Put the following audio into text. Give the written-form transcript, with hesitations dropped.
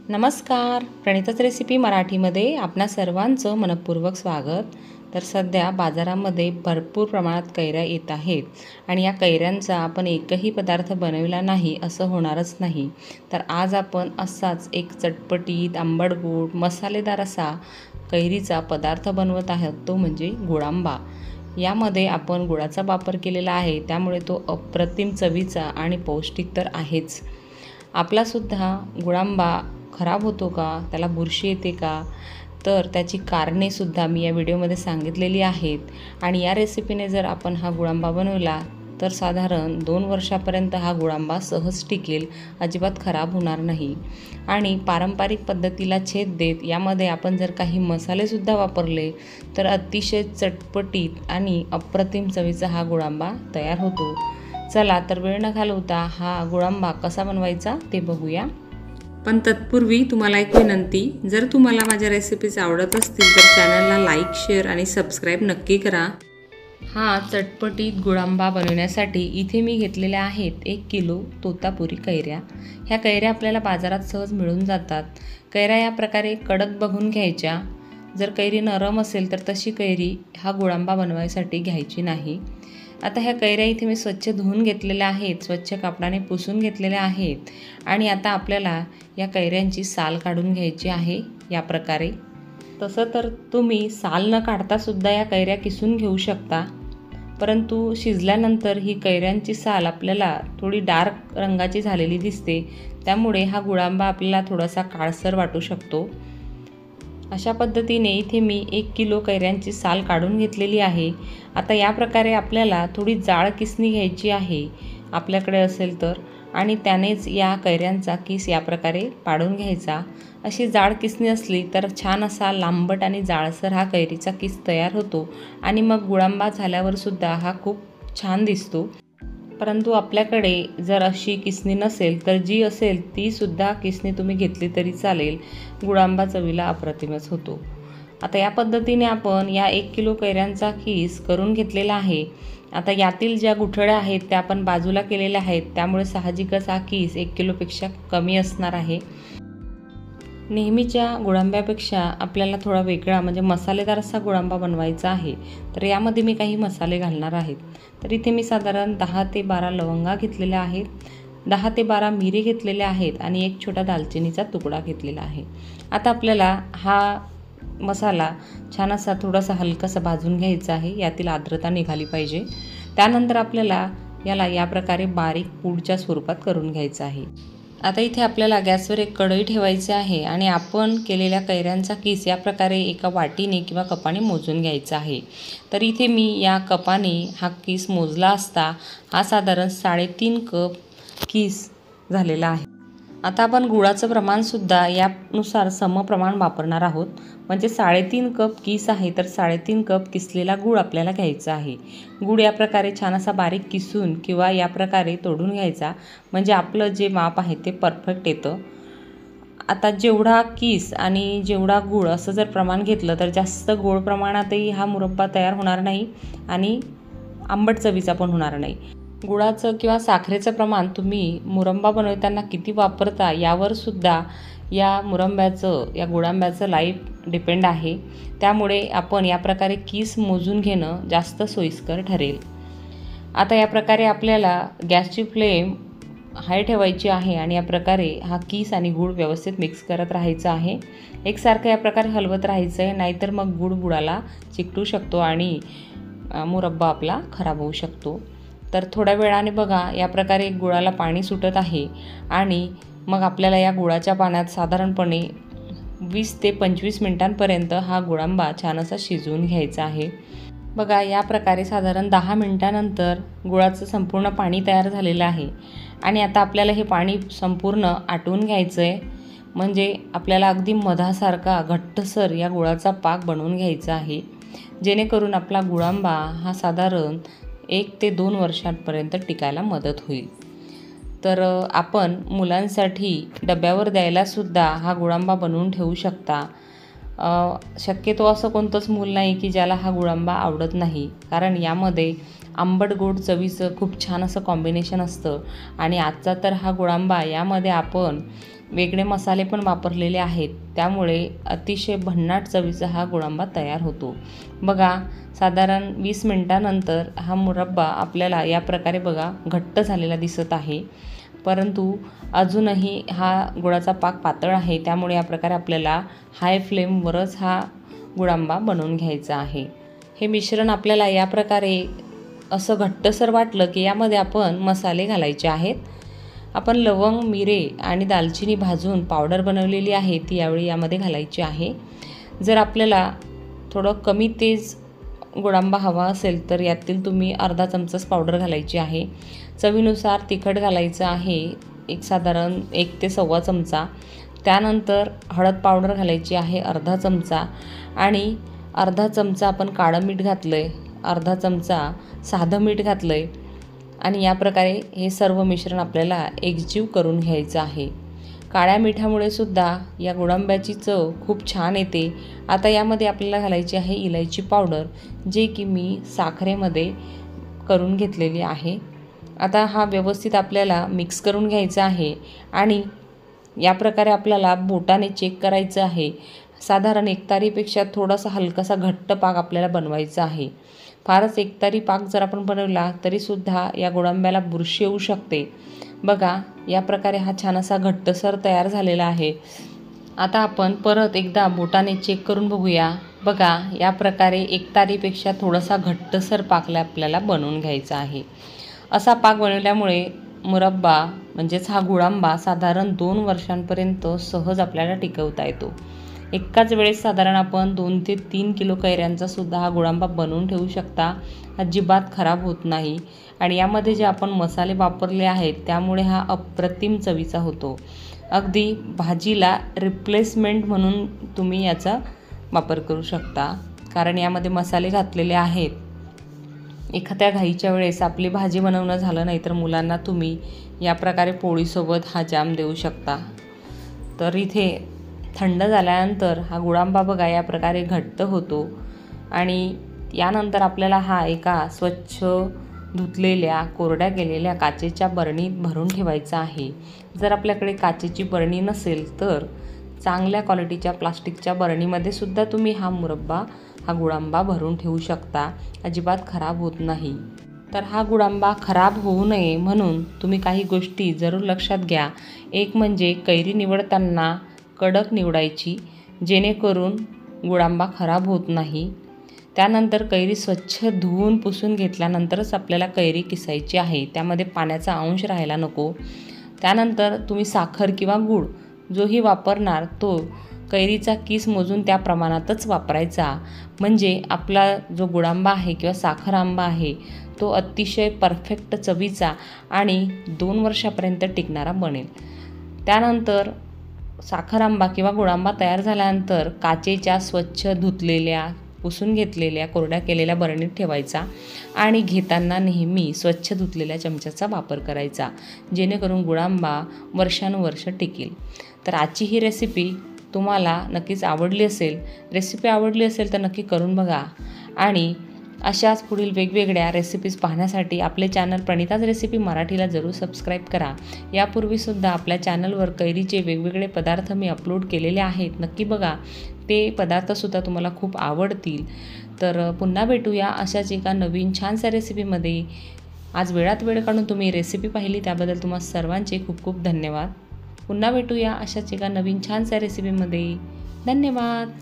नमस्कार, प्रणिताच रेसिपी मराठीमध्ये आपणा सर्वांचं मनपूर्वक स्वागत। तर सध्या बाजारामध्ये भरपूर प्रमाणात कैऱ्या येत आहेत आणि या कैऱ्यांचा आपण एकही पदार्थ बनवला नाही असं होणारच नाही। तर आज आपण असाच एक चटपटीत आंबट गोड मसालेदार असा कैरीचा पदार्थ बनवत आहोत, तो म्हणजे गुळांबा। यामध्ये आपण गुळाचा वापर केलेला आहे, त्यामुळे तो अप्रतिम चवीचा आणि पौष्टिक तर आहेच। आपलासुद्धा गुळांबा खराब होतो का, त्याला बुरशी येते का, तर त्याची कारणेसुद्धा मी या व्हिडिओमध्ये सांगितलेली आहेत। आणि या रेसिपीने जर आपण हा गुळांबा बनवला तर साधारण 2 वर्षापर्यंत हा गुळांबा सहज टिकेल, अजिबात खराब होणार नाही। आणि पारंपरिक पद्धतीला छेद देत यामध्ये आपण जर काही मसालेसुद्धा वापरले तर अतिशय चटपटीत आणि अप्रतिम चवीचा हा गुळांबा तयार होतो। चला तर वेळ न घालवता हा गुळांबा कसा बनवायचा ते बघूया। पण तत्पूर्वी तुम्हाला एक विनंती, जर तुम्हाला माझ्या रेसिपीज आवडत असतील तर चॅनलला लाईक, शेअर आणि सबस्क्राईब नक्की करा। हा चटपटीत गुळांबा बनवण्यासाठी इथे मी घेतलेल्या आहेत 1 किलो तोतापुरी कैऱ्या। ह्या कैऱ्या आपल्याला बाजारात सहज मिळून जातात। कैऱ्या या प्रकारे कडक बघून घ्यायच्या। जर कैरी नरम असेल तर तशी कैरी हा गुळांबा बनवायसाठी घ्यायची नाही। आता ह्या कैऱ्या इथे मी स्वच्छ धुवून घेतलेल्या आहेत, स्वच्छ कापडाने पुसून घेतलेल्या आहेत। आणि आता आपल्याला या कैऱ्यांची साल काढून घ्यायची आहे या प्रकारे। तसं तर तुम्ही साल न काढता सुद्धा या कैऱ्या किसून घेऊ शकता, परंतु शिजल्यानंतर ही कैऱ्यांची साल आपल्याला थोडी डार्क रंगाची झालेली दिसते, त्यामुळे हा गुळांबा आपल्याला थोडासा काळसर वाटू शकतो। अशा पद्धतीने इथे मी 1 किलो कैऱ्यांची साल काढून घेतलेली आहे। आता या प्रकारे आपल्याला थोडी जाड किसणी घ्यायची आहे आपल्याकडे असेल तर, आणि त्यानेच या कैऱ्यांचा किस या प्रकारे पाडून घ्यायचा। अशी जाड किसणी असली तर छान असा लांबट आणि जाडसर हा कैरीचा किस तयार होतो आणि मग गुळांबा झाल्यावर सुद्धा हा खूप छान दिसतो। परंतु आपल्याकडे जर अशी किसणी नसेल तर जी असेल ती सुद्धा किसणी तुम्ही घेतली तरी चालेल, गुळांबा चवीला अप्रतिमच होतो। आता या पद्धतीने आपण या 1 किलो कैऱ्यांचा किस करून घेतलेला आहे। आता यातील ज्या गुठळ्या आहेत त्या आपण बाजूला केलेल्या आहेत, त्यामुळे साहजिकच हा किस 1 किलोपेक्षा कमी असणार आहे। नेहमीच्या गुळांब्यापेक्षा आपल्याला थोडा वेगळा म्हणजे मसालेदार असा गुळांबा बनवायचा आहे, तर यामध्ये मी काही मसाले घालणार आहेत। तर इथे मी साधारण 10 ते 12 लवंगा घेतलेल्या आहेत, 10 ते 12 मिरी घेतलेल्या आहेत आणि एक छोटा दालचिनीचा तुकडा घेतलेला आहे। आता आपल्याला हा मसाला छान असा थोडासा हलकासा भाजून घ्यायचा आहे, यातील आर्द्रता निघाली पाहिजे। त्यानंतर आपल्याला याला या प्रकारे बारीक पूडच्या स्वरूपात करून घ्यायचं आहे। आता इथे आपल्याला गॅसवर एक कढई ठेवायची आहे आणि आपण केलेल्या कैऱ्यांचा किस या प्रकारे एका वाटीने किंवा कपाने मोजून घ्यायचा आहे। तर इथे मी या कपाने हा किस मोजला असता हा साधारण 3.5 कप किस झालेला आहे। आता आपण गुळाचं प्रमाणसुद्धा यानुसार समप्रमाण वापरणार आहोत, म्हणजे 3.5 कप किस आहे तर 3.5 कप किसलेला गूळ आपल्याला घ्यायचा आहे। गूळ या प्रकारे छान असा बारीक किसून किंवा या प्रकारे तोडून घ्यायचा, म्हणजे आपलं जे माप आहे ते परफेक्ट येतं। आता जेवढा किस आणि जेवढा गूळ असं जर प्रमाण घेतलं तर जास्त गोड प्रमाणातही हा मुरब्बा तयार होणार नाही आणि आंबट चवीचा पण होणार नाही। गुळाचं किंवा साखरेचं प्रमाण तुम्ही मुरंबा बनवताना किती वापरता यावर सुद्धा या गुळांब्याचं लाईफ डिपेंड आहे, त्यामुळे आपण या प्रकारे किस मोजून घेणं जास्त सोयीस्कर ठरेल। आता या प्रकारे आपल्याला गॅसची फ्लेम हाय ठेवायची आहे आणि या प्रकारे हा किस आणि गूळ व्यवस्थित मिक्स करत राहायचं आहे। एकसारखं या प्रकारे हलवत राहायचं आहे, नाहीतर मग गूळ बुडाला चिकटू शकतो आणि मुरब्बा आपला खराब होऊ शकतो। तर थोड्या वेळाने बघा या प्रकारे गुळाला पाणी सुटत आहे आणि मग आपल्याला या गुळाच्या पाण्यात साधारणपणे 20 ते 25 मिनिटांपर्यंत हा गुळांबा छान असा शिजवून घ्यायचा आहे। बघा या प्रकारे साधारण 10 मिनिटांनंतर गुळाचं संपूर्ण पाणी तयार झालेलं आहे आणि आता आपल्याला हे पाणी संपूर्ण आटवून घ्यायचं आहे, म्हणजे आपल्याला अगदी मधासारखा घट्टसर या गुळाचा पाक बनवून घ्यायचा आहे, जेणेकरून आपला गुळांबा हा साधारण 1 ते 2 वर्षांपर्यंत टिकायला मदत होईल। तर आपण मुलांसाठी डब्यावर द्यायलासुद्धा हा गुळांबा बनवून ठेवू शकता। शक्यतो असं कोणतंच मूल नाही की ज्याला हा गुळांबा आवडत नाही, कारण यामध्ये आंबट गोड चवीचं खूप छान असं कॉम्बिनेशन असतं। आणि आजचा तर हा गुळांबा यामध्ये आपण वेगळे मसाले पण वापरलेले आहेत, त्यामुळे अतिशय भन्नाट चवीचा हा गुळांबा तयार होतो. बघा, साधारण 20 मिनिटानंतर हा मुरब्बा आपल्याला या प्रकारे बघा घट्ट झालेला दिसत आहे. परंतु अजूनही हा गुळाचा पाक पातळ आहे, त्यामुळे या प्रकारे आपल्याला हाय फ्लेमवरच हा गुळांबा बनवून घ्यायचा आहे. हे मिश्रण आपल्याला या प्रकारे असं घट्टसर वाटलं की यामध्ये आपण मसाले घालायचे आहेत. आपण लवंग, मिरे आणि दालचिनी भाजून पावडर बनवलेली आहे ती यावेळी यामध्ये घालायची आहे. जर आपल्याला थोडं कमी तेज गुळांबा हवा असेल तर यातील तुम्ही अर्धा चमचाच पावडर घालायची आहे. चवीनुसार तिखट घालायचं आहे, एक साधारण 1 ते सव्वा चमचा. त्यानंतर हळद पावडर घालायची आहे अर्धा चमचा आणि अर्धा चमचा आपण काळं मीठ घातलं आहे, अर्धा चमचा साधं मीठ घातलं आहे आणि या प्रकारे हे सर्व मिश्रण आपल्याला एकजीव करून घ्यायचं आहे. काळ्या मिठामुळे सुद्धा या गुळांब्याची चव खूप छान येते. आता यामध्ये आपल्याला घालायची आहे इलायची पावडर, जे की मी साखरेमध्ये करून घेतलेली आहे. आता हा व्यवस्थित आपल्याला मिक्स करून घ्यायचा आहे आणि या प्रकारे आपल्याला बोटाने चेक करायचं आहे. साधारण एकतारीपेक्षा थोडासा हलकासा घट्ट पाक आपल्याला बनवायचा आहे. फारच एकतारी पाक जर आपण बनवला तरीसुद्धा या गुळांब्याला बुरशी येऊ शकते. बघा, या प्रकारे हा छान असा घट्टसर तयार झालेला आहे. आता आपण परत एकदा बोटाने चेक करून बघूया. बघा, या प्रकारे एकतारीपेक्षा थोडासा घट्टसर पाक आपल्याला बनवून घ्यायचा आहे. असा पाक बनवल्यामुळे मुरब्बा म्हणजेच हा गुळांबा साधारण 2 वर्षांपर्यंत सहज आपल्याला टिकवता येतो. एकाच वेळेस साधारण आपण 2 ते 3 किलो कैऱ्यांचा सुद्धा हा गुळांबा बनवून ठेवू शकता. अजिबात खराब होत नाही आणि यामध्ये जे आपण मसाले वापरले आहेत त्यामुळे हा अप्रतिम चवीचा होतो. अगदी भाजीला रिप्लेसमेंट म्हणून तुम्ही याचा वापर करू शकता, कारण यामध्ये मसाले घातलेले आहेत. एखाद्या घाईच्या वेळेस आपली भाजी बनवणं झालं नाही तर मुलांना तुम्ही या प्रकारे पोळीसोबत हा जाम देऊ शकता. तर इथे थंड झाल्यानंतर हा गुळांबा बघा या प्रकारे घट्ट होतो आणि यानंतर आपल्याला हा एका स्वच्छ धुतलेल्या कोरड्या केलेल्या काचेच्या बरणीत भरून ठेवायचा आहे. जर आपल्याकडे काचेची बरणी नसेल तर चांगल्या क्वालिटीच्या प्लास्टिकच्या बरणीमध्ये सुद्धा तुम्ही हा मुरब्बा, हा गुळांबा भरून ठेवू शकता. अजिबात खराब होत नाही. तर हा गुळांबा खराब होऊ नये म्हणून तुम्ही काही गोष्टी जरूर लक्षात घ्या. एक म्हणजे कैरी निवडताना कडक निवडायची, जेणेकरून गुळांबा खराब होत नाही. त्यानंतर कैरी स्वच्छ धुवून पुसून घेतल्यानंतरच आपल्याला कैरी किसायची आहे, त्यामध्ये पाण्याचा अंश राहायला नको. त्यानंतर तुम्ही साखर किंवा गूळ जोही वापरणार तो कैरीचा किस मोजून त्या प्रमाणातच वापरायचा, म्हणजे आपला जो गुळांबा आहे किंवा साखर आंबा आहे तो अतिशय परफेक्ट चवीचा आणि 2 वर्षापर्यंत टिकणारा बनेल. त्यानंतर साखर आंबा किंवा गुळांबा तयार झाल्यानंतर काचेच्या स्वच्छ धुतलेल्या, पुसून घेतलेल्या, कोरड्या केलेल्या बरणीत ठेवायचा आणि घेताना नेहमी स्वच्छ धुतलेल्या चमच्याचा वापर करायचा, जेणेकरून गुळांबा वर्षानुवर्ष टिकेल. तर आजची ही रेसिपी तुम्हाला नक्कीच आवडली असेल. रेसिपी आवडली असेल तर नक्की करून बघा आणि अशाच पुढील वेगवेगळ्या रेसिपीज पाहण्यासाठी आपले चॅनल प्रणिताज रेसिपी मराठीला जरूर सबस्क्राईब करा. यापूर्वीसुद्धा आपल्या चॅनलवर कैरीचे वेगवेगळे पदार्थ मी अपलोड केलेले आहेत, नक्की बघा. ते पदार्थसुद्धा तुम्हाला खूप आवडतील. तर पुन्हा भेटूया अशाच एका नवीन छानशा रेसिपीमध्ये. आज वेळात वेळ काढून तुम्ही रेसिपी पाहिली त्याबद्दल तुम्हा सर्वांचे खूप खूप धन्यवाद. पुन्हा भेटूया अशाच एका नवीन छानशा रेसिपीमध्ये. धन्यवाद.